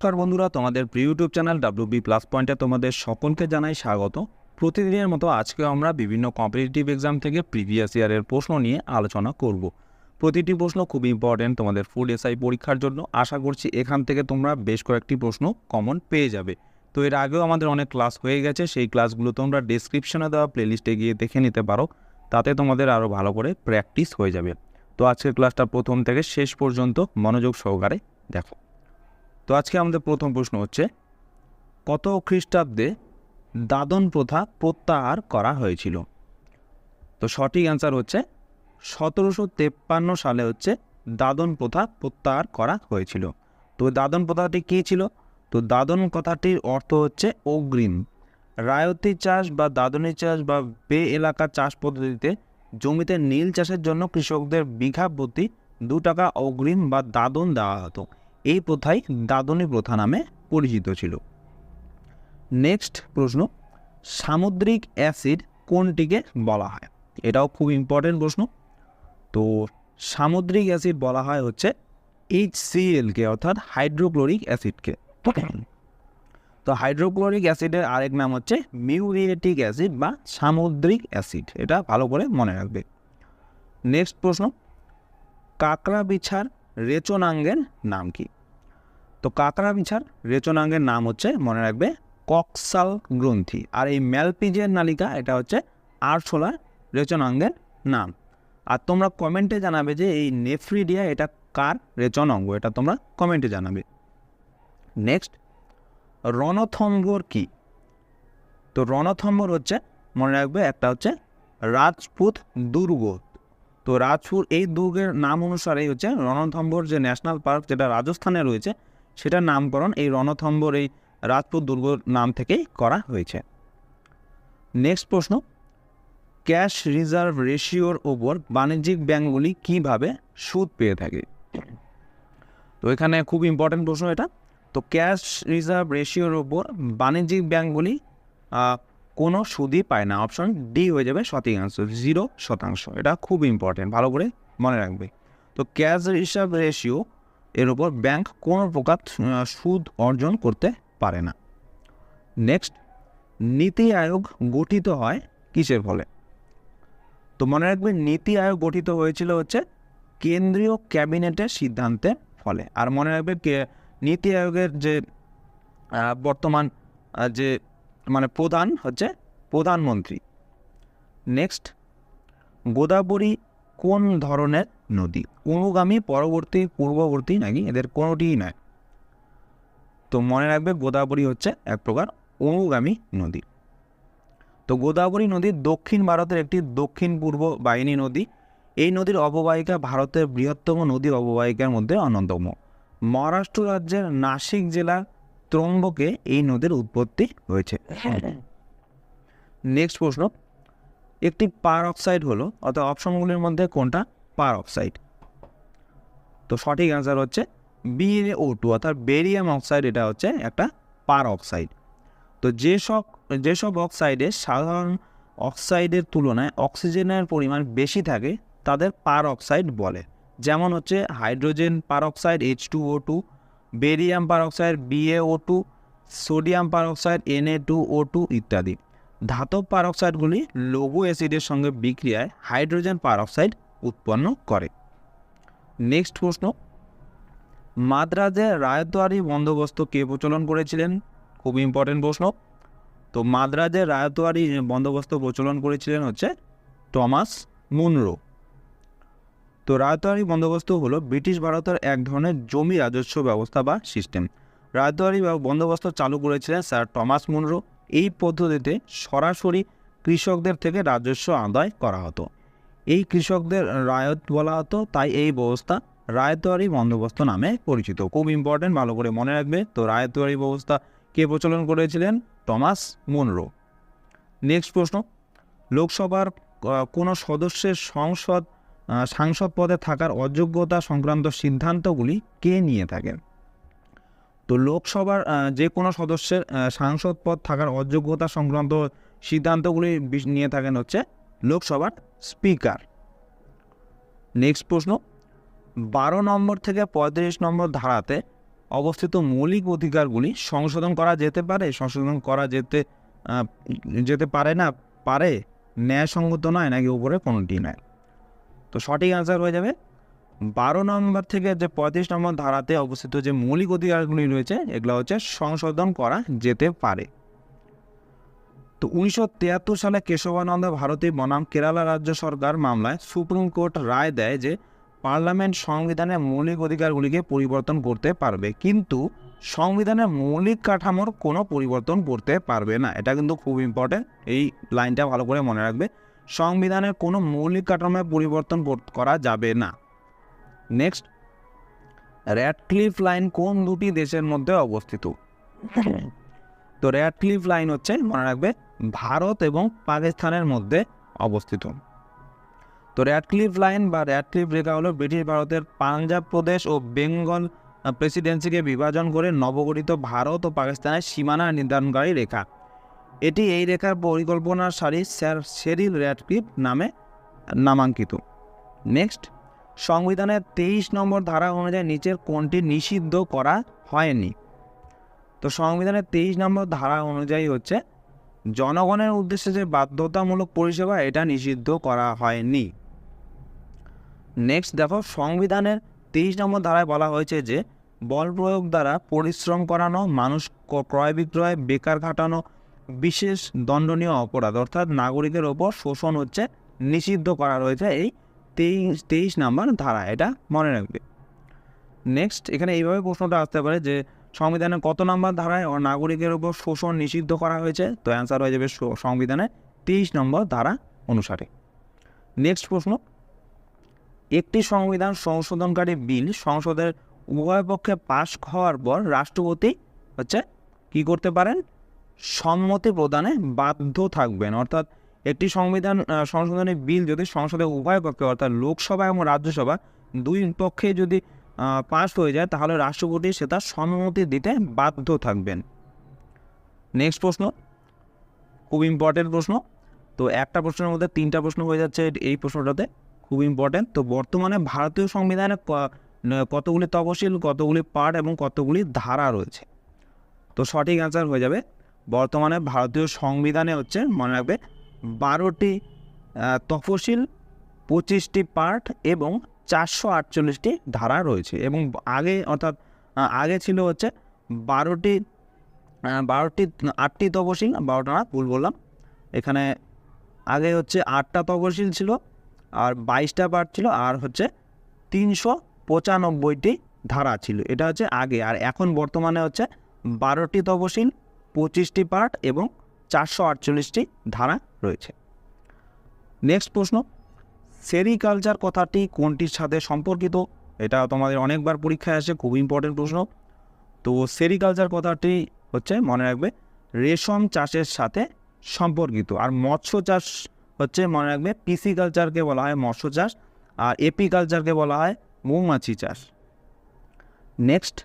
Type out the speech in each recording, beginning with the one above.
নমস্কার বন্ধুরা, তোমাদের প্রিয় ইউটিউব চ্যানেল WB প্লাস পয়েন্টে তোমাদের সকলকে জানাই স্বাগত। প্রতিদিনের মতো আজকেও আমরা বিভিন্ন কম্পিটিটিভ এক্সাম থেকে প্রিভিয়াস ইয়ারের প্রশ্ন নিয়ে আলোচনা করব। প্রতিটি প্রশ্ন খুব ইম্পর্টেন্ট তোমাদের ফুড এসআই পরীক্ষার জন্য। আশা করছি এখান থেকে তোমরা বেশ কয়েকটি প্রশ্ন কমন পেয়ে যাবে। তো এর আগেও আমাদের অনেক ক্লাস হয়ে গেছে, সেই ক্লাসগুলো তোমরা ডেসক্রিপশনে দেওয়া প্লেলিস্টে গিয়ে দেখে নিতে পারো, তাতে তোমাদের আরও ভালো করে প্র্যাকটিস হয়ে যাবে। তো আজকের ক্লাসটা প্রথম থেকে শেষ পর্যন্ত মনোযোগ সহকারে দেখো। তো আজকে আমাদের প্রথম প্রশ্ন হচ্ছে, কত খ্রিস্টাব্দে দাদন প্রথা প্রত্যাহার করা হয়েছিল? তো সঠিক অ্যান্সার হচ্ছে 1753 সালে হচ্ছে দাদন প্রথা প্রত্যাহার করা হয়েছিল। তো দাদন প্রথাটি কী ছিল? তো দাদন কথাটির অর্থ হচ্ছে অগ্রিম। রায়তি চাষ বা দাদনী চাষ বা বে এলাকা চাষ পদ্ধতিতে জমিতে নীল চাষের জন্য কৃষকদের বিঘা প্রতি 2 টাকা অগ্রিম বা দাদন দেওয়া হতো। এই প্রথাই দাদনী প্রথা নামে পরিচিত ছিল। নেক্সট প্রশ্ন, সামুদ্রিক অ্যাসিড কোনটিকে বলা হয়? এটাও খুব ইম্পর্টেন্ট প্রশ্ন। তো সামুদ্রিক অ্যাসিড বলা হয় হচ্ছে HCl-কে, অর্থাৎ হাইড্রোক্লোরিক অ্যাসিডকে। তো হাইড্রোক্লোরিক অ্যাসিডের আরেক নাম হচ্ছে মিউরিয়েটিক অ্যাসিড বা সামুদ্রিক অ্যাসিড, এটা ভালো করে মনে রাখবে। নেক্সট প্রশ্ন, কাঁকড়া বিছার রেচনাঙ্গের নাম কি? তো কাঁকড়া বিছার রেচনাঙ্গের নাম হচ্ছে, মনে রাখবে, কক্সাল গ্রন্থি। আর এই ম্যালপিজিয়ার নালিকা, এটা হচ্ছে আরশোলা রেচনাঙ্গের নাম। আর তোমরা কমেন্টে জানাবে যে এই নেফ্রিডিয়া এটা কার রেচনাঙ্গ, এটা তোমরা কমেন্টে জানাবে। নেক্সট, রণথম্বর কি? তো রণথম্বর হচ্ছে, মনে রাখবে, একটা হচ্ছে রাজপুত দুর্গ। তো রাজপুর এই দুর্গের নাম অনুসারেই হচ্ছে রণথম্বর যে ন্যাশনাল পার্ক যেটা রাজস্থানে রয়েছে, সেটার নামকরণ এই রণথম্বর এই রাজপুত দুর্গর নাম থেকেই করা হয়েছে। নেক্সট প্রশ্ন, ক্যাশ রিজার্ভ রেশিওর ওপর বাণিজ্যিক ব্যাংকগুলি কিভাবে সুদ পেয়ে থাকে? তো এখানে খুব ইম্পর্টেন্ট প্রশ্ন এটা। তো ক্যাশ রিজার্ভ রেশিওর ওপর বাণিজ্যিক ব্যাংকগুলি কোনো সুদই পায় না। অপশন ডি হয়ে যাবে সঠিক অ্যান্সার, 0%। এটা খুব ইম্পর্টেন্ট, ভালো করে মনে রাখবে। তো ক্যাশ রিজার্ভ রেশিও এর উপর ব্যাংক কোনো প্রকার সুদ অর্জন করতে পারে না। নেক্সট, নীতি আয়োগ গঠিত হয় কিসের ফলে? তো মনে রাখবে, নীতি আয়োগ গঠিত হয়েছিল হচ্ছে কেন্দ্রীয় ক্যাবিনেটের সিদ্ধান্তের ফলে। আর মনে রাখবে, নীতি আয়োগের যে বর্তমান যে প্রধান হচ্ছে প্রধানমন্ত্রী। নেক্সট, গোদাবরী কোন ধরনের নদী? অনুগামী, পরবর্তী, পূর্ববর্তী নাকি এদের কোনোটিই নয়? তো মনে রাখবে, গোদাবরী হচ্ছে এক প্রকার অনুগামী নদী। তো গোদাবরী নদী দক্ষিণ ভারতের একটি দক্ষিণ পূর্ব বাহিনী নদী। এই নদীর অববাহিকা ভারতের বৃহত্তম নদী অববাহিকার মধ্যে অন্যতম। মহারাষ্ট্র রাজ্যের নাসিক জেলার ত্রম্বকে এই নদীর উৎপত্তি হয়েছে। নেক্সট প্রশ্ন, একটি পার অক্সাইড হলো, অর্থাৎ অপশনগুলির মধ্যে কোনটা পার অক্সাইড? তো সঠিক অ্যান্সার হচ্ছে BaO2, অর্থাৎ বেরিয়াম অক্সাইড, এটা হচ্ছে একটা পার অক্সাইড। তো যেসব অক্সাইডে সাধারণ অক্সাইডের তুলনায় অক্সিজেনের পরিমাণ বেশি থাকে তাদের পার অক্সাইড বলে। যেমন হচ্ছে হাইড্রোজেন পার অক্সাইড H2O2, বেরিয়াম পার অক্সাইড BaO2, সোডিয়াম পার অক্সাইড Na2O2 ইত্যাদি। ধাতব পার অক্সাইডগুলি লঘু অ্যাসিডের সঙ্গে বিক্রিয়ায় হাইড্রোজেন পার অক্সাইড উৎপন্ন করে। নেক্সট প্রশ্ন, মাদ্রাজে রায়তওয়ারি বন্দোবস্ত কে প্রচলন করেছিলেন? খুব ইম্পর্টেন্ট প্রশ্ন। তো মাদ্রাজে রায়তওয়ারি বন্দোবস্ত প্রচলন করেছিলেন হচ্ছে টমাস মুনরো। তো রায়তওয়ারি বন্দোবস্ত হলো ব্রিটিশ ভারতের এক ধরনের জমি রাজস্ব ব্যবস্থা বা সিস্টেম। রায়তওয়ারি বন্দোবস্ত চালু করেছিলেন স্যার টমাস মুনরো। এই পদ্ধতিতে সরাসরি কৃষকদের থেকে রাজস্ব আদায় করা হতো। এই কৃষকদের রায়ত বলা হতো, তাই এই ব্যবস্থা রায়তওয়ারি বন্দোবস্ত নামে পরিচিত। খুব ইম্পর্টেন্ট, ভালো করে মনে রাখবে। তো রায়তওয়ারি ব্যবস্থা কে প্রচলন করেছিলেন? Thomas Munro. নেক্সট প্রশ্ন, লোকসভার কোনো সদস্যের সাংসদ পদে থাকার অযোগ্যতা সংক্রান্ত সিদ্ধান্তগুলি কে নিয়ে থাকেন? তো লোকসভার যে কোনো সদস্যের সাংসদ পদ থাকার অযোগ্যতা সংক্রান্ত সিদ্ধান্তগুলি নিয়ে থাকেন হচ্ছে লোকসভার স্পিকার। নেক্সট প্রশ্ন, 12 নম্বর থেকে 35 নম্বর ধারাতে অবস্থিত মৌলিক অধিকারগুলি সংশোধন করা যেতে পারে, সংশোধন করা যেতে পারে না পারে, ন্যায়সঙ্গত নয়, নাকি উপরে কোনোটি নয়? তো সঠিক অ্যান্সার হয়ে যাবে 12 নম্বর থেকে যে 35 নম্বর ধারাতে অবস্থিত যে মৌলিক অধিকারগুলি রয়েছে এগুলো হচ্ছে সংশোধন করা যেতে পারে। তো 1973 সালে কেশবানন্দ ভারতী বনাম কেরালা রাজ্য সরকার মামলায় সুপ্রিম কোর্ট রায় দেয় যে পার্লামেন্ট সংবিধানের মৌলিক অধিকারগুলিকে পরিবর্তন করতে পারবে, কিন্তু সংবিধানের মৌলিক কাঠামোর কোনো পরিবর্তন করতে পারবে না। এটা কিন্তু খুব ইম্পর্টেন্ট, এই লাইনটা ভালো করে মনে রাখবে। সংবিধানের কোনো মৌলিক কাঠামোর পরিবর্তন করা যাবে না। নেক্সট, র্যাডক্লিফ লাইন কোন দুটি দেশের মধ্যে অবস্থিত? তো র্যাডক্লিফ লাইন হচ্ছে, মনে রাখবে, ভারত এবং পাকিস্তানের মধ্যে অবস্থিত। তো র্যাডক্লিফ লাইন বা র্যাডক্লিফ রেখা হলো ব্রিটিশ ভারতের পাঞ্জাব প্রদেশ ও বেঙ্গল প্রেসিডেন্সিকে বিভাজন করে নবগঠিত ভারত ও পাকিস্তানের সীমানা নির্ধারণকারী রেখা। এটি এই রেখার পরিকল্পনার সারি স্যার শেরিল র্যাডক্লিফ নামে নামাঙ্কিত। নেক্সট, সংবিধানের 23 নম্বর ধারা অনুযায়ী নিচের কোনটি নিষিদ্ধ করা হয়নি? তো সংবিধানের 23 নম্বর ধারা অনুযায়ী হচ্ছে জনগণের উদ্দেশ্যে যে বাধ্যতামূলক পরিষেবা, এটা নিষিদ্ধ করা হয়নি। নেক্সট দেখো, সংবিধানের 23 নম্বর ধারায় বলা হয়েছে যে বল প্রয়োগ দ্বারা পরিশ্রম করানো, মানুষ ক্রয় বিক্রয়, বেকার খাটানো বিশেষ দণ্ডনীয় অপরাধ, অর্থাৎ নাগরিকের ওপর শোষণ হচ্ছে নিষিদ্ধ করা রয়েছে এই 23 নম্বর ধারা, এটা মনে রাখবে। নেক্সট, এখানে এইভাবে প্রশ্নটা আসতে পারে যে সংবিধানের কত নম্বর ধারায় নাগরিকের উপর শোষণ নিষিদ্ধ করা হয়েছে? তো অ্যান্সার হয়ে যাবে সংবিধানের 23 নম্বর ধারা অনুসারে। নেক্সট প্রশ্ন, একটি সংবিধান সংশোধনকারী বিল সংসদের উভয় পক্ষে পাশ হওয়ার পর রাষ্ট্রপতি হচ্ছে কি করতে পারেন? সম্মতি প্রদানে বাধ্য থাকবেন। অর্থাৎ একটি সংবিধান সংশোধনী বিল যদি সংসদে উভয় পক্ষে, অর্থাৎ লোকসভা এবং রাজ্যসভা দুই পক্ষে যদি পাস হয়ে যায়, তাহলে রাষ্ট্রপতি সেটা সম্মতি দিতে বাধ্য থাকবেন। নেক্সট প্রশ্ন, খুব ইম্পর্টেন্ট প্রশ্ন। তো একটা প্রশ্নের মধ্যে 3টা প্রশ্ন হয়ে যাচ্ছে এই প্রশ্নটাতে, খুব ইম্পর্টেন্ট। তো বর্তমানে ভারতীয় সংবিধানে কতগুলি তফসিল, কতগুলি পার্ট এবং কতগুলি ধারা রয়েছে? তো সঠিক অ্যান্সার হয়ে যাবে বর্তমানে ভারতীয় সংবিধানে হচ্ছে, মনে রাখবে, 12টি তফসিল, 25টি পার্ট এবং 448টি ধারা রয়েছে। এবং আগে, অর্থাৎ আগে ছিল হচ্ছে 8টি তফসিল, 12টা না, ভুল বললাম, এখানে আগে হচ্ছে 8টা তফসিল ছিল আর 22টা পার্ট ছিল আর হচ্ছে 395টি ধারা ছিল, এটা হচ্ছে আগে। আর এখন বর্তমানে হচ্ছে 12টি তফসিল, 25টি পার্ট এবং 448টি ধারা রয়েছে। নেক্সট প্রশ্ন, সেরিকালচার কথাটি কোনটির সাথে সম্পর্কিত? এটা তোমাদের অনেকবার পরীক্ষায় আসে, খুব ইম্পর্টেন্ট প্রশ্ন। তো সেরিকালচার কথাটি হচ্ছে, মনে রাখবে, রেশম চাষের সাথে সম্পর্কিত। আর মৎস্য চাষ হচ্ছে, মনে রাখবে, পিসিকালচারকে বলা হয় মৎস্য চাষ, আর এপিকালচারকে বলা হয় মৌমাছি চাষ। নেক্সট,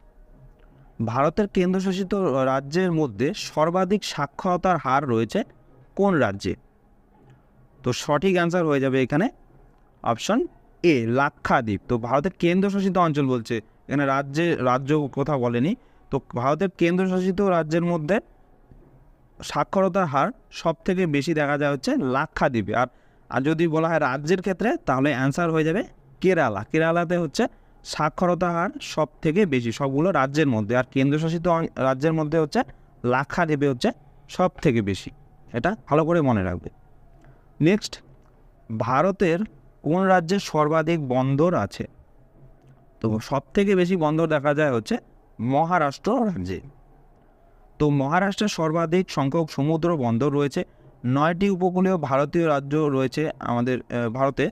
ভারতের কেন্দ্রশাসিত রাজ্যের মধ্যে সর্বাধিক সাক্ষরতার হার রয়েছে কোন রাজ্যে? তো সঠিক অ্যান্সার হয়ে যাবে এখানে অপশন এ, লাক্ষাদ্বীপ। তো ভারতের কেন্দ্রশাসিত অঞ্চল বলছে, এখানে রাজ্য কথা বলেনি। তো ভারতের কেন্দ্রশাসিত রাজ্যের মধ্যে সাক্ষরতার হার সব থেকে বেশি দেখা যায় হচ্ছে লাক্ষাদ্বীপে। আর যদি বলা হয় রাজ্যের ক্ষেত্রে, তাহলে অ্যান্সার হয়ে যাবে কেরালা। কেরালাতে হচ্ছে সাক্ষরতা হার সব থেকে বেশি সবগুলো রাজ্যের মধ্যে, আর কেন্দ্রশাসিত রাজ্যের মধ্যে হচ্ছে লাক্ষাদ্বীপে হচ্ছে সব থেকে বেশি, এটা ভালো করে মনে রাখবে। নেক্সট, ভারতের কোন রাজ্যে সর্বাধিক বন্দর আছে? তো সব থেকে বেশি বন্দর দেখা যায় হচ্ছে মহারাষ্ট্র রাজ্যে। তো মহারাষ্ট্রের সর্বাধিক সংখ্যক সমুদ্র বন্দর রয়েছে। 9টি উপকূলীয় ভারতীয় রাজ্য রয়েছে আমাদের ভারতে।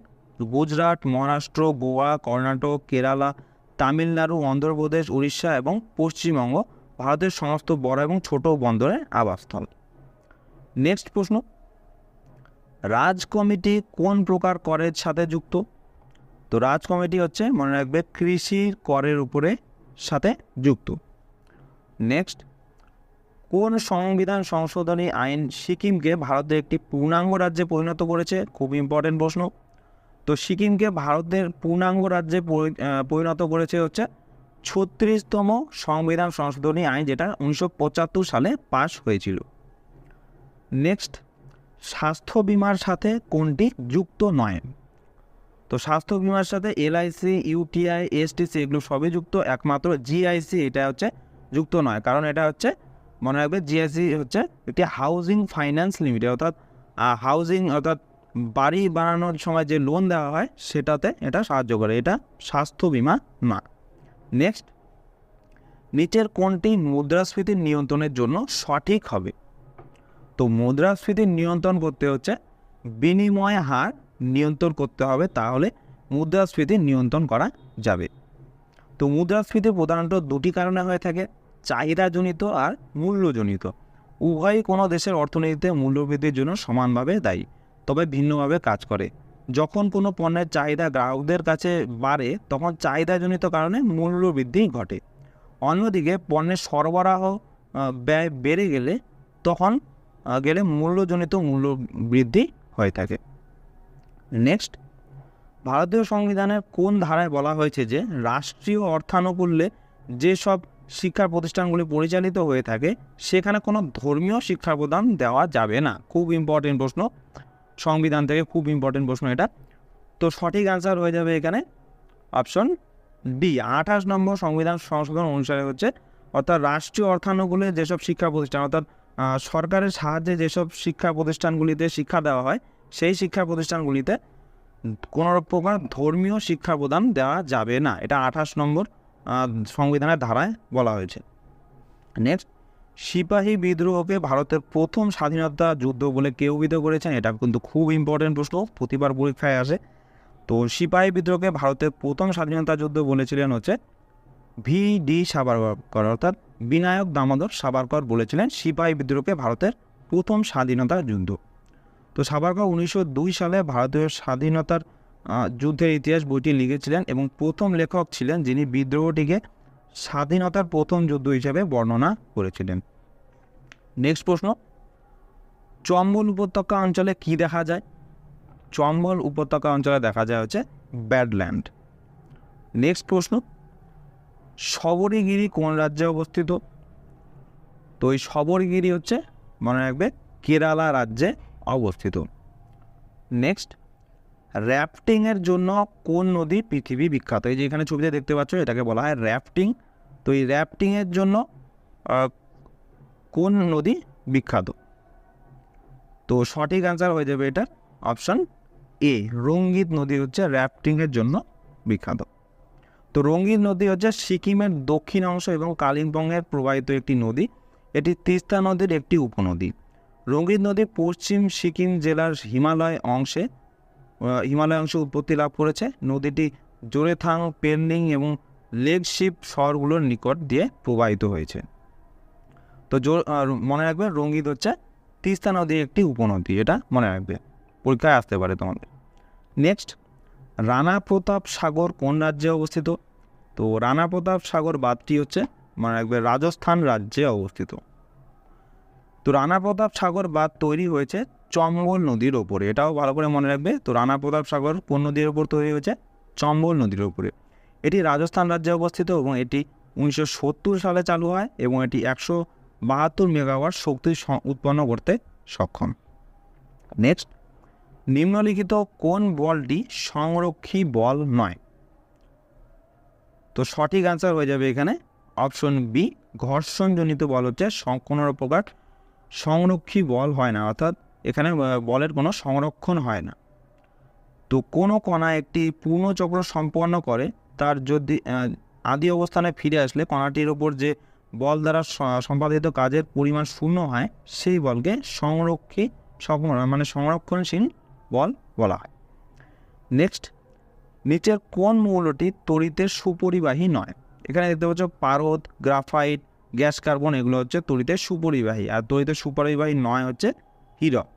গুজরাট, মহারাষ্ট্র, গোয়া, কর্ণাটক, কেরালা, তামিলনাড়ু, অন্ধ্রপ্রদেশ, উড়িষ্যা এবং পশ্চিমবঙ্গ ভারতের সমস্ত বড় এবং ছোট বন্দরের আবাসস্থল। নেক্সট প্রশ্ন, রাজ কমিটি কোন প্রকার করের সাথে যুক্ত? তো রাজ কমিটি হচ্ছে, মনে রাখবে, কৃষির করের উপরে সাথে যুক্ত। নেক্সট, কোন সংবিধান সংশোধনী আইন সিকিমকে ভারতের একটি পূর্ণাঙ্গ রাজ্যে পরিণত করেছে? খুব ইম্পর্টেন্ট প্রশ্ন। তো সিকিমকে ভারতের পূর্ণাঙ্গ রাজ্যে পরিণত করেছে হচ্ছে 36তম সংবিধান সংশোধনী আইন, যেটা 1975 সালে পাস হয়েছিল। নেক্সট, স্বাস্থ্য বিমার সাথে কোনটি যুক্ত নয়? তো স্বাস্থ্য বিমার সাথে এলআইসি, ইউটিআই, এসটিসি এগুলো সবই যুক্ত, একমাত্র জিআইসি এটা হচ্ছে যুক্ত নয়। কারণ এটা হচ্ছে, মনে রাখবে, জিআইসি হচ্ছে একটি হাউজিং ফাইন্যান্স লিমিটেড, অর্থাৎ হাউজিং অর্থাৎ বাড়ি বানানোর সময় যে লোন দেওয়া হয় সেটাতে এটা সাহায্য করে, এটা স্বাস্থ্য বিমা না। নেক্সট, নিচের কোনটি মুদ্রাস্ফীতি নিয়ন্ত্রণের জন্য সঠিক হবে? তো মুদ্রাস্ফীতি নিয়ন্ত্রণ করতে হচ্ছে বিনিময় হার নিয়ন্ত্রণ করতে হবে, তাহলে মুদ্রাস্ফীতি নিয়ন্ত্রণ করা যাবে। তো মুদ্রাস্ফীতি প্রধানত দুটি কারণে হয়ে থাকে, চাহিদাজনিত আর মূল্যজনিত। উভয়ই কোনো দেশের অর্থনীতিতে মূল্যবৃদ্ধির জন্য সমানভাবে দায়ী, তবে ভিন্নভাবে কাজ করে। যখন কোনো পণ্যের চাহিদা গ্রাহকদের কাছে বাড়ে তখন চাহিদাজনিত কারণে মূল্যবৃদ্ধি ঘটে। অন্যদিকে পণ্যের সরবরাহ ব্যয় বেড়ে গেলে মূল্যজনিত মূল্য বৃদ্ধি হয়ে থাকে। নেক্সট, ভারতীয় সংবিধানের কোন ধারায় বলা হয়েছে যে রাষ্ট্রীয় অর্থানুকূল্যে যেসব শিক্ষা প্রতিষ্ঠানগুলি পরিচালিত হয়ে থাকে সেখানে কোনো ধর্মীয় শিক্ষা প্রদান দেওয়া যাবে না? খুব ইম্পর্টেন্ট প্রশ্ন, সংবিধান থেকে খুব ইম্পর্টেন্ট প্রশ্ন এটা। তো সঠিক অ্যান্সার হয়ে যাবে এখানে অপশন ডি, 28 নম্বর সংবিধান সংশোধন অনুসারে হচ্ছে, অর্থাৎ রাষ্ট্রীয় অর্থানুকূলে যেসব শিক্ষা প্রতিষ্ঠান, অর্থাৎ সরকারের সাহায্যে যেসব শিক্ষা প্রতিষ্ঠানগুলিতে শিক্ষা দেওয়া হয় সেই শিক্ষা প্রতিষ্ঠানগুলিতে কোনো প্রকার ধর্মীয় শিক্ষা প্রদান দেওয়া যাবে না, এটা 28 নম্বর সংবিধানের ধারায় বলা হয়েছে। নেক্সট, সিপাহী বিদ্রোহকে ভারতের প্রথম স্বাধীনতা যুদ্ধ বলে কে অভিহিত করেছেন? এটা কিন্তু খুব ইম্পর্টেন্ট প্রশ্ন, প্রতিবার পরীক্ষায় আসে। তো সিপাহী বিদ্রোহকে ভারতের প্রথম স্বাধীনতা যুদ্ধ বলেছিলেন হচ্ছে ভি.ডি. সাভারকর, অর্থাৎ বিনায়ক দামোদর সাভারকর বলেছিলেন সিপাহী বিদ্রোহকে ভারতের প্রথম স্বাধীনতা যুদ্ধ। তো সাভারকর 1902 সালে ভারতীয় স্বাধীনতার যুদ্ধের ইতিহাস বইটি লিখেছিলেন এবং প্রথম লেখক ছিলেন যিনি বিদ্রোহটিকে স্বাধীনতার প্রথম যুদ্ধ হিসেবে বর্ণনা করেছিলেন। নেক্সট প্রশ্ন, চম্বল উপত্যকা অঞ্চলে কি দেখা যায়? চম্বল উপত্যকা অঞ্চলে দেখা যায় হচ্ছে ব্যাডল্যান্ড। নেক্সট প্রশ্ন, শবরীগিরি কোন রাজ্যে অবস্থিত? তো এই শবরগিরি হচ্ছে, মনে রাখবে, কেরালা রাজ্যে অবস্থিত। নেক্সট, র্যাফটিংয়ের জন্য কোন নদী পৃথিবী বিখ্যাত? এই যে এখানে ছবিতে দেখতে পাচ্ছ এটাকে বলা হয় র্যাফটিং। তো এই র্যাফটিংয়ের জন্য কোন নদী বিখ্যাত? তো সঠিক অ্যান্সার হয়ে যাবে এটা অপশান এ, রঙ্গিত নদী হচ্ছে র্যাফটিংয়ের জন্য বিখ্যাত। তো রঙ্গিত নদী হচ্ছে সিকিমের দক্ষিণ অংশ এবং কালিম্পংয়ের প্রবাহিত একটি নদী, এটি তিস্তা নদীর একটি উপনদী। রঙ্গিত নদী পশ্চিম সিকিম জেলার হিমালয় অংশে উৎপত্তি লাভ করেছে। নদীটি জোরেথাং, পেনলিং এবং লেগশিপ শহরগুলোর নিকট দিয়ে প্রবাহিত হয়েছে। তো মনে রাখবে রঙ্গিত হচ্ছে তিস্তা নদীর একটি উপনদী, এটা মনে রাখবে, পরীক্ষায় আসতে পারে তোমাদের। নেক্সট, রানা প্রতাপ সাগর কোন রাজ্যে অবস্থিত? তো রানা প্রতাপ সাগর বাঁধটি হচ্ছে, মনে রাখবে, রাজস্থান রাজ্যে অবস্থিত। তো রানা প্রতাপ সাগর বাঁধ তৈরি হয়েছে চম্বল নদীর ওপরে, এটাও ভালো করে মনে রাখবে। তো রানা প্রতাপ সাগর কোন নদীর ওপর তৈরি হয়েছে? চম্বল নদীর ওপরে। এটি রাজস্থান রাজ্যে অবস্থিত এবং এটি 1970 সালে চালু হয় এবং এটি 172 মেগাওয়াট শক্তি উৎপন্ন করতে সক্ষম। নেক্সট, নিম্নলিখিত কোন বলটি সংরক্ষী বল নয়? তো সঠিক অ্যান্সার হয়ে যাবে এখানে অপশন বি, ঘর্ষণজনিত বল হচ্ছে কোনো প্রকার সংরক্ষী বল হয় না, অর্থাৎ এখানে বলের কোনো সংরক্ষণ হয় না। তো কোনো কণা একটি পূর্ণচক্র সম্পন্ন করে তার যদি আদি অবস্থানে ফিরে আসলে কণাটির ওপর যে বল দ্বারা সম্পাদিত কাজের পরিমাণ শূন্য হয় সেই বলকে সংরক্ষণশীল বল বলা হয়। নেক্সট, নিচের কোন মৌলটি তড়িতের সুপরিবাহী নয়? এখানে দেখতে পাচ্ছ পারদ, গ্রাফাইট, গ্যাস কার্বন এগুলো হচ্ছে তড়িতের সুপরিবাহী, আর তড়িতের সুপরিবাহী নয় হচ্ছে হীরক।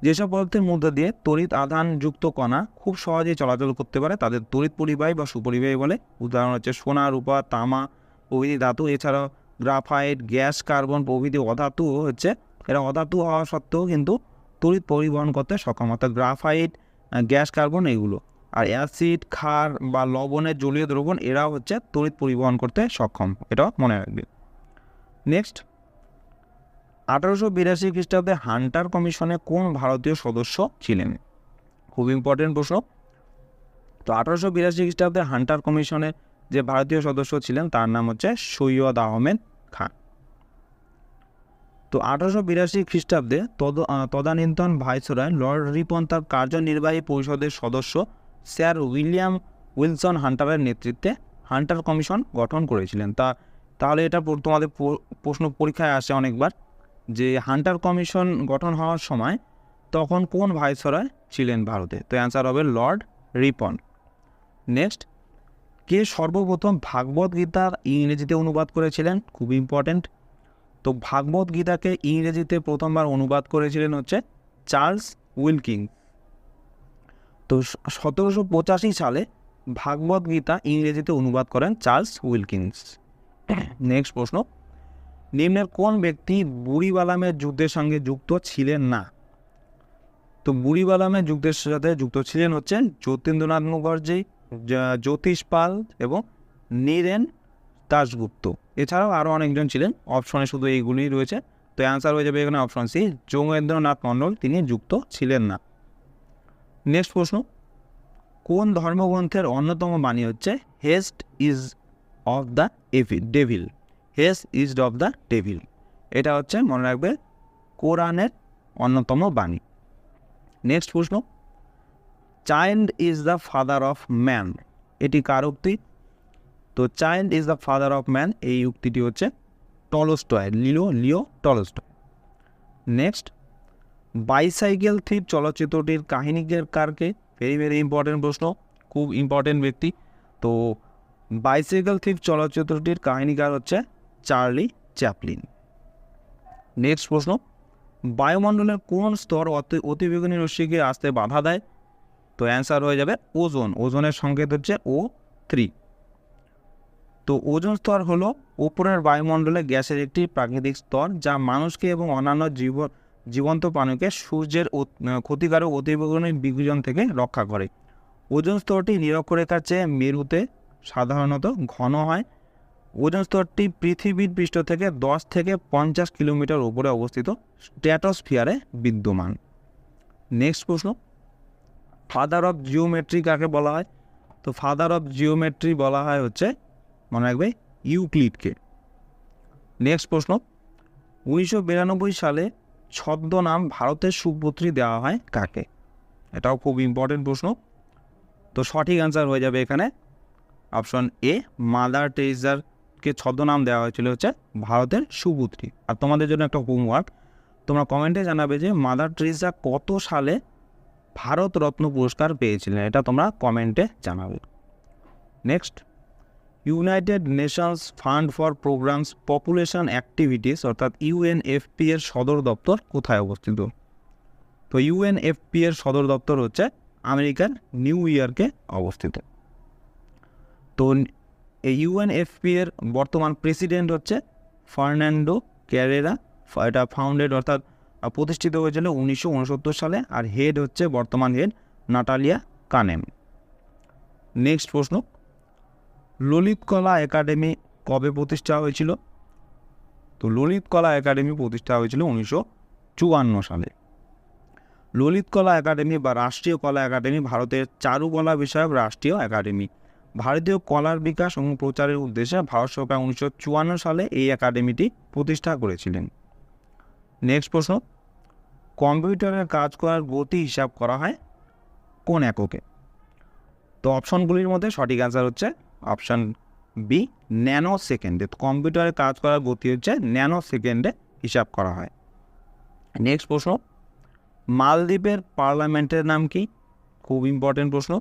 যেসব পদার্থের মধ্যে দিয়ে তড়িৎ আধানযুক্ত কণা খুব সহজেই চলাচল করতে পারে তাদের তড়িৎ পরিবাহী বা সুপরিবাহী বলে। উদাহরণ হচ্ছে সোনা, রূপা, তামা প্রভৃতি ধাতু। এছাড়াও গ্রাফাইট, গ্যাস কার্বন প্রভৃতি অধাতু হচ্ছে, এরা অধাতু হওয়া সত্ত্বেও কিন্তু তড়িৎ পরিবহন করতে সক্ষম, অর্থাৎ গ্রাফাইট, গ্যাস কার্বন এগুলো। আর অ্যাসিড, ক্ষার বা লবণের জলীয় দ্রবণ এরা হচ্ছে তড়িৎ পরিবহন করতে সক্ষম, এটাও মনে রাখবে। নেক্সট, 1882 খ্রিস্টাব্দে হান্টার কমিশনে কোন ভারতীয় সদস্য ছিলেন? খুব ইম্পর্টেন্ট প্রশ্ন। তো 1882 খ্রিস্টাব্দে হান্টার কমিশনের যে ভারতীয় সদস্য ছিলেন তার নাম হচ্ছে সৈয়দ আহমেদ খান। তো 1882 খ্রিস্টাব্দে তদানীন্তন ভাইসরয় লর্ড রিপন তার কার্যনির্বাহী পরিষদের সদস্য স্যার উইলিয়াম উইলসন হান্টারের নেতৃত্বে হান্টার কমিশন গঠন করেছিলেন। তাহলে এটা তোমাদের প্রশ্ন পরীক্ষায় আসে অনেকবার, যে হান্টার কমিশন গঠন হওয়ার সময় তখন কোন ভাইসরয় ছিলেন ভারতে? তো অ্যান্সার হবে লর্ড রিপন। নেক্সট, কে সর্বপ্রথম ভাগবত গীতার ইংরেজিতে অনুবাদ করেছিলেন? খুব ইম্পর্টেন্ট। তো ভাগবত গীতাকে ইংরেজিতে প্রথমবার অনুবাদ করেছিলেন হচ্ছে চার্লস উইলকিন্স। তো 1785 সালে ভাগবত গীতা ইংরেজিতে অনুবাদ করেন চার্লস উইলকিন্স। নেক্সট প্রশ্ন, নিম্নের কোন ব্যক্তি বুড়িবালামের যুদ্ধের সঙ্গে যুক্ত ছিলেন না? তো বুড়িবালামের যুদ্ধের সাথে যুক্ত ছিলেন হচ্ছে যতীন্দ্রনাথ মুখার্জি, জ্যোতিষ পাল এবং নীরেন দাশগুপ্ত। এছাড়াও আরও অনেকজন ছিলেন, অপশনে শুধু এইগুলিই রয়েছে। তো অ্যান্সার হয়ে যাবে এখানে অপশন সি, যোগেন্দ্রনাথ মণ্ডল তিনি যুক্ত ছিলেন না। নেক্সট প্রশ্ন, কোন ধর্মগ্রন্থের অন্যতম বাণী হচ্ছে heist is of the devil? Heist is of the devil, এটা হচ্ছে মনে রাখবে কোরআনের অন্যতম বাণী। নেক্সট প্রশ্ন, child is the father of man, এটি কার উক্তি? তো child is the father of man এই উক্তিটি হচ্ছে Tolstoy, Leo Tolstoy. Next, bicycle থিপ চলচ্চিত্রটির কাহিনীকারকে? ভেরি ভেরি ইম্পর্টেন্ট প্রশ্ন, খুব ইম্পর্টেন্ট ব্যক্তি। তো বাইসাইকেল থিপ চলচ্চিত্রটির কাহিনীকার হচ্ছে চার্লি চ্যাপলিন। নেক্সট প্রশ্ন, বায়ুমণ্ডলের কোন স্তর অতিবেগুনি রশ্মিকে আসতে বাধা দেয়? তো অ্যান্সার হয়ে যাবে ওজোন। ওজোনের সংকেত হচ্ছে O3। তো ওজোন স্তর হলো উপরের বায়ুমণ্ডলে গ্যাসের একটি প্রাকৃতিক স্তর যা মানুষকে এবং অন্যান্য জীবন্ত প্রাণীকে সূর্যের ক্ষতিকারক অতিবেগুনি বিকিরণ থেকে রক্ষা করে। ওজোন স্তরটি নিরক্ষরেখার চেয়ে মেরুতে সাধারণত ঘন হয়। ওজোন স্তরটি পৃথিবীর পৃষ্ঠ থেকে 10 থেকে 50 কিলোমিটার উপরে অবস্থিত স্ট্র্যাটোস্ফিয়ারে বিদ্যমান। নেক্সট প্রশ্ন, ফাদার অফ জিওমেট্রি কাকে বলা হয়? তো ফাদার অফ জিওমেট্রি বলা হয় হচ্ছে মনে রাখবে ইউক্লিডকে। নেক্সট প্রশ্ন, 1992 সালে ছদ্মনাম ভারতের সুপুত্রী দেওয়া হয় কাকে? এটাও খুব ইম্পর্টেন্ট প্রশ্ন। তো সঠিক অ্যান্সার হয়ে যাবে এখানে অপশন এ, মাদার টেরেসাকে ছদ্মনাম দেওয়া হয়েছিল হচ্ছে ভারতের সুপুত্রী। আর তোমাদের জন্য একটা হোমওয়ার্ক, তোমরা কমেন্টে জানাবে যে মাদার টেরেসা কত সালে ভারত রত্ন পুরস্কার পেয়েছিলেন, এটা তোমরা কমেন্টে জানাবে। Next, United Nations fund for programs population activities অর্থাৎ UNFP এর সদর দপ্তর কোথায় অবস্থিত? তো UNFP এর সদর দপ্তর হচ্ছে আমেরিকার নিউ ইয়র্কে অবস্থিত। তো এই UNFP এর বর্তমান প্রেসিডেন্ট হচ্ছে ফার্নান্ডো ক্যারেরা। এটা ফাউন্ডেড অর্থাৎ প্রতিষ্ঠিত হয়েছিল 1969 সালে। আর হেড হচ্ছে বর্তমান হেড নাটালিয়া কানেম। নেক্সট প্রশ্ন, ললিত কলা একাডেমি কবে প্রতিষ্ঠা হয়েছিল? তো ললিত কলা একাডেমি প্রতিষ্ঠা হয়েছিল 1954 সালে। ললিত কলা একাডেমি বা রাষ্ট্রীয় কলা একাডেমি ভারতের চারুকলা বিষয়ক রাষ্ট্রীয় একাডেমি। ভারতীয় কলার বিকাশ এবং প্রচারের উদ্দেশ্যে ভারত সরকার 1954 সালে এই একাডেমিটি প্রতিষ্ঠা করেছিলেন। নেক্সট প্রশ্ন, কম্পিউটারের কাজ করার গতি হিসাব করা হয় কোন এককে? তো অপশনগুলির মধ্যে সঠিক অ্যান্সার হচ্ছে অপশন বি, ন্যানো সেকেন্ডে। কম্পিউটারে কাজ করার গতি হচ্ছে ন্যানো সেকেন্ডে হিসাব করা হয়। নেক্সট প্রশ্ন, মালদ্বীপের পার্লামেন্টের নাম কি? খুব ইম্পর্টেন্ট প্রশ্ন।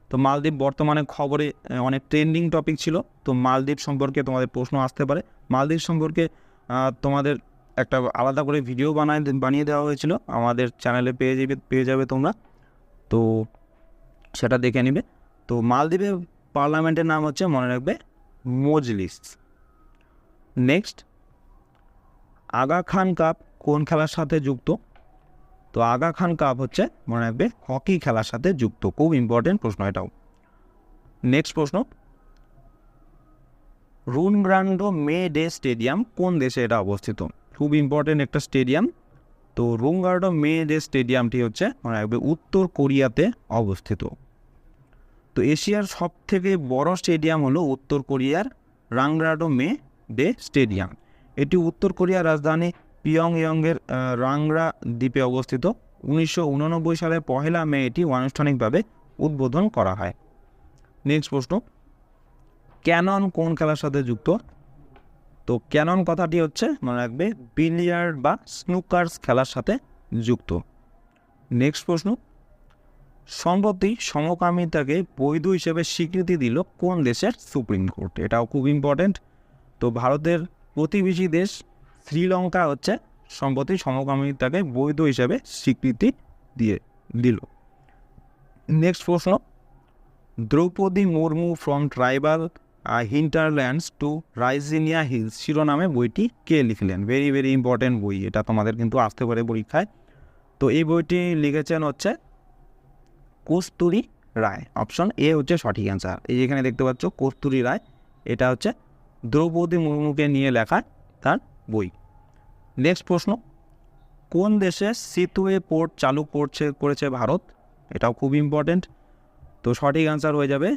তো মালদ্বীপ বর্তমানে খবরে অনেক ট্রেন্ডিং টপিক ছিল। তো মালদ্বীপ সম্পর্কে তোমাদের প্রশ্ন আসতে পারে। মালদ্বীপ সম্পর্কে তোমাদের একটা আলাদা করে ভিডিও বানিয়ে দেওয়া হয়েছিল, আমাদের চ্যানেলে পেয়ে যাবে তোমরা, তো সেটা দেখে নিবে। তো মালদ্বীপের পার্লামেন্টের নাম হচ্ছে মনে রাখবে মজলিস। নেক্সট, আগা খান কাপ কোন খেলার সাথে যুক্ত? তো আগা খান কাপ হচ্ছে মনে রাখবে হকি খেলার সাথে যুক্ত, খুব ইম্পর্টেন্ট প্রশ্ন এটাও। নেক্সট প্রশ্ন, রুনগ্রান্ডো মে ডে স্টেডিয়াম কোন দেশে এটা অবস্থিত? খুব ইম্পর্টেন্ট একটা স্টেডিয়াম। তো রুনগ্রান্ডো মে ডে স্টেডিয়ামটি হচ্ছে মনে রাখবে উত্তর কোরিয়াতে অবস্থিত। তো এশিয়ার সব থেকে বড় স্টেডিয়াম হলো উত্তর কোরিয়ার রাংগ্রাডো মে ডে স্টেডিয়াম। এটি উত্তর কোরিয়ার রাজধানী পিয়ংইয়ংয়ের রাংরা দ্বীপে অবস্থিত। 1989 সালের 1 মে এটি আনুষ্ঠানিকভাবে উদ্বোধন করা হয়। নেক্সট প্রশ্ন, ক্যানন কোন খেলার সাথে যুক্ত? তো ক্যানন কথাটি হচ্ছে মনে রাখবে বিলিয়ার্ড বা স্নুকার্স খেলার সাথে যুক্ত। নেক্সট প্রশ্ন, সম্প্রতি সমকামিতাকে বৈধ হিসেবে স্বীকৃতি দিল কোন দেশের সুপ্রিম কোর্ট? এটাও খুব ইম্পর্টেন্ট। তো ভারতের প্রতিবেশী দেশ শ্রীলঙ্কা হচ্ছে সম্প্রতি সমকামিতাকে বৈধ হিসেবে স্বীকৃতি দিল। নেক্সট প্রশ্ন, Droupadi Murmu from tribal hinterlands to Raisina Hills শিরোনামে বইটি কে লিখলেন? ভেরি ভেরি ইম্পর্টেন্ট বই, এটা তোমাদের কিন্তু আসতে পারে পরীক্ষায়। তো এই বইটি লিখেছেন হচ্ছে কস্তুরী রায়। অপশন এ হচ্ছে সঠিক অ্যান্সার। এই যেখানে দেখতে পাচ্ছ কস্তুরী রায়, এটা হচ্ছে দ্রৌপদী মুর্মুকে নিয়ে লেখা তার বই। নেক্সট প্রশ্ন, কোন দেশে সিতুয়ে পোর্ট চালু করেছে ভারত? এটাও খুব ইম্পর্টেন্ট। তো সঠিক অ্যান্সার হয়ে যাবে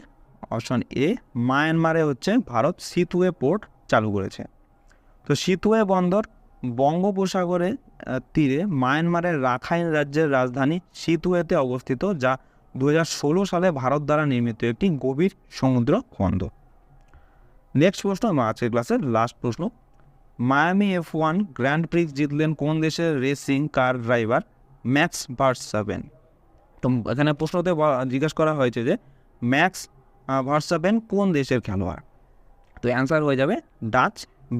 অপশন এ, মায়ানমারে হচ্ছে ভারত সিতুয়ে পোর্ট চালু করেছে। তো সিতুয়ে বন্দর বঙ্গোপসাগরের তীরে মায়ানমারের রাখাইন রাজ্যের রাজধানী সিতুয়েতে অবস্থিত, যা 2016 সালে ভারত দ্বারা নির্মিত একটি গভীর সমুদ্র বন্দর। নেক্সট প্রশ্ন, আজকের ক্লাসের লাস্ট প্রশ্ন, মায়ামি F1 গ্র্যান্ড প্রিক্স জিতলেন কোন দেশের racing car driver max Verstappen? তো এখানে প্রশ্নতে জিজ্ঞাসা করা হয়েছে যে ম্যাক্স ভার্স্টাপেন কোন দেশের খেলোয়াড়? তো অ্যান্সার হয়ে যাবে ডাচ,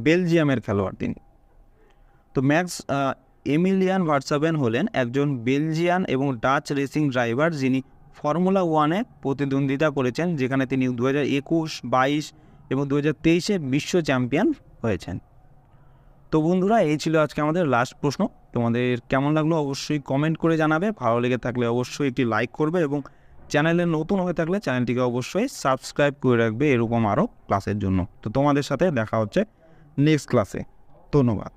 বেলজিয়ামের খেলোয়াড় তিনি। তো ম্যাক্স এমিলিয়ান ভার্স্টাপেন হলেন একজন বেলজিয়ান এবং ডাচ রেসিং ড্রাইভার, যিনি ফর্মুলা 1-এ প্রতিদ্বন্দ্বিতা করেছেন, যেখানে তিনি 2021, 22 এবং 2023-এ বিশ্ব চ্যাম্পিয়ন হয়েছেন। তো বন্ধুরা, এই ছিল আজকে আমাদের লাস্ট প্রশ্ন। তোমাদের কেমন লাগলো অবশ্যই কমেন্ট করে জানাবে। ভালো লেগে থাকলে অবশ্যই একটি লাইক করবে এবং চ্যানেলে নতুন হয়ে থাকলে চ্যানেলটিকে অবশ্যই সাবস্ক্রাইব করে রাখবে এরকম আরও ক্লাসের জন্য। তো তোমাদের সাথে দেখা হচ্ছে নেক্সট ক্লাসে। ধন্যবাদ।